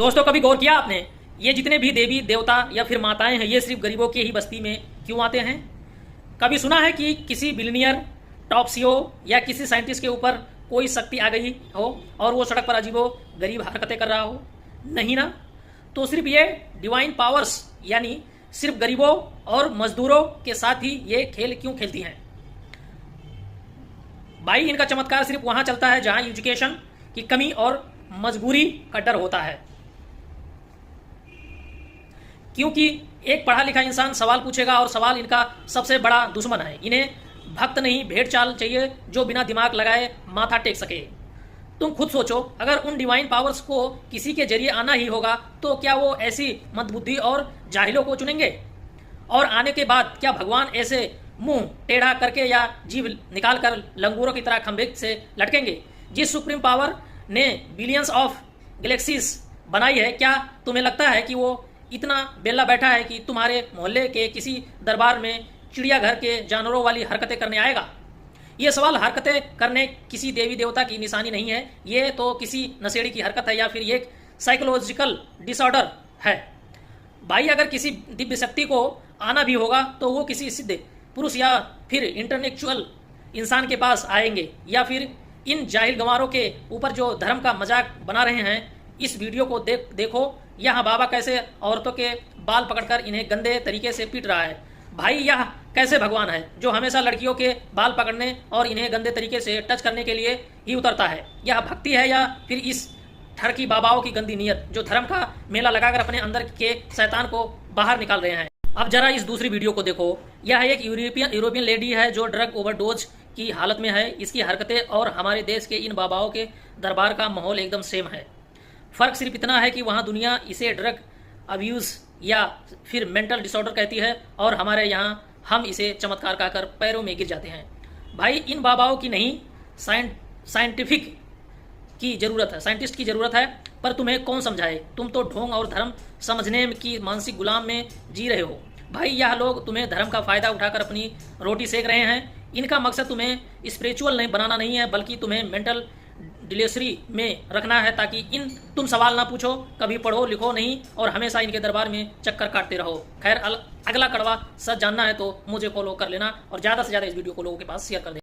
दोस्तों, कभी गौर किया आपने, ये जितने भी देवी देवता या फिर माताएं हैं, ये सिर्फ गरीबों की ही बस्ती में क्यों आते हैं? कभी सुना है कि किसी बिलियनियर, टॉप सीईओ या किसी साइंटिस्ट के ऊपर कोई शक्ति आ गई हो और वो सड़क पर अजीबो गरीब हरकतें कर रहा हो? नहीं ना। तो सिर्फ ये डिवाइन पावर्स यानी सिर्फ गरीबों और मजदूरों के साथ ही ये खेल क्यों खेलती हैं? भाई, इनका चमत्कार सिर्फ वहां चलता है जहां एजुकेशन की कमी और मजबूरी का डर होता है। क्योंकि एक पढ़ा लिखा इंसान सवाल पूछेगा और सवाल इनका सबसे बड़ा दुश्मन है। इन्हें भक्त नहीं भेड़ चाल चाहिए जो बिना दिमाग लगाए माथा टेक सके। तुम खुद सोचो, अगर उन डिवाइन पावर्स को किसी के जरिए आना ही होगा तो क्या वो ऐसी मंदबुद्धि और जाहिलों को चुनेंगे? और आने के बाद क्या भगवान ऐसे मुंह टेढ़ा करके या जीव निकाल कर लंगूरों की तरह खंभे से लटकेंगे? जिस सुप्रीम पावर ने बिलियंस ऑफ गैलेक्सीज बनाई है, क्या तुम्हें लगता है कि वो इतना बेला बैठा है कि तुम्हारे मोहल्ले के किसी दरबार में चिड़ियाघर के जानवरों वाली हरकतें करने आएगा? ये सवाल हरकतें करने किसी देवी देवता की निशानी नहीं है, ये तो किसी नशेड़ी की हरकत है या फिर ये एक साइकोलॉजिकल डिसऑर्डर है। भाई, अगर किसी दिव्य शक्ति को आना भी होगा तो वो किसी सिद्ध पुरुष या फिर इंटेलेक्चुअल इंसान के पास आएंगे, या फिर इन जाहिल गंवारों के ऊपर जो धर्म का मजाक बना रहे हैं। इस वीडियो को देखो, यहाँ बाबा कैसे औरतों के बाल पकड़कर इन्हें गंदे तरीके से पीट रहा है। भाई, यह कैसे भगवान है जो हमेशा लड़कियों के बाल पकड़ने और इन्हें गंदे तरीके से टच करने के लिए ही उतरता है? यह भक्ति है या फिर इस ठरकी बाबाओं की गंदी नीयत जो धर्म का मेला लगाकर अपने अंदर के शैतान को बाहर निकाल रहे हैं? अब जरा इस दूसरी वीडियो को देखो। यह एक यूरोपियन लेडी है जो ड्रग ओवरडोज की हालत में है। इसकी हरकतें और हमारे देश के इन बाबाओं के दरबार का माहौल एकदम सेम है। फर्क सिर्फ इतना है कि वहाँ दुनिया इसे ड्रग अब्यूज या फिर मेंटल डिसऑर्डर कहती है और हमारे यहाँ हम इसे चमत्कार कहकर पैरों में गिर जाते हैं। भाई, इन बाबाओं की नहीं, साइंटिफिक की जरूरत है, साइंटिस्ट की जरूरत है। पर तुम्हें कौन समझाए? तुम तो ढोंग और धर्म समझने की मानसिक गुलाम में जी रहे हो। भाई, यह लोग तुम्हें धर्म का फायदा उठाकर अपनी रोटी सेक रहे हैं। इनका मकसद तुम्हें स्पिरिचुअल नहीं बनाना नहीं है, बल्कि तुम्हें मेंटल डिलेसरी में रखना है ताकि तुम सवाल ना पूछो, कभी पढ़ो लिखो नहीं और हमेशा इनके दरबार में चक्कर काटते रहो। खैर, अगला कड़वा सच जानना है तो मुझे फॉलो कर लेना और ज़्यादा से ज़्यादा इस वीडियो को लोगों के पास शेयर कर देना।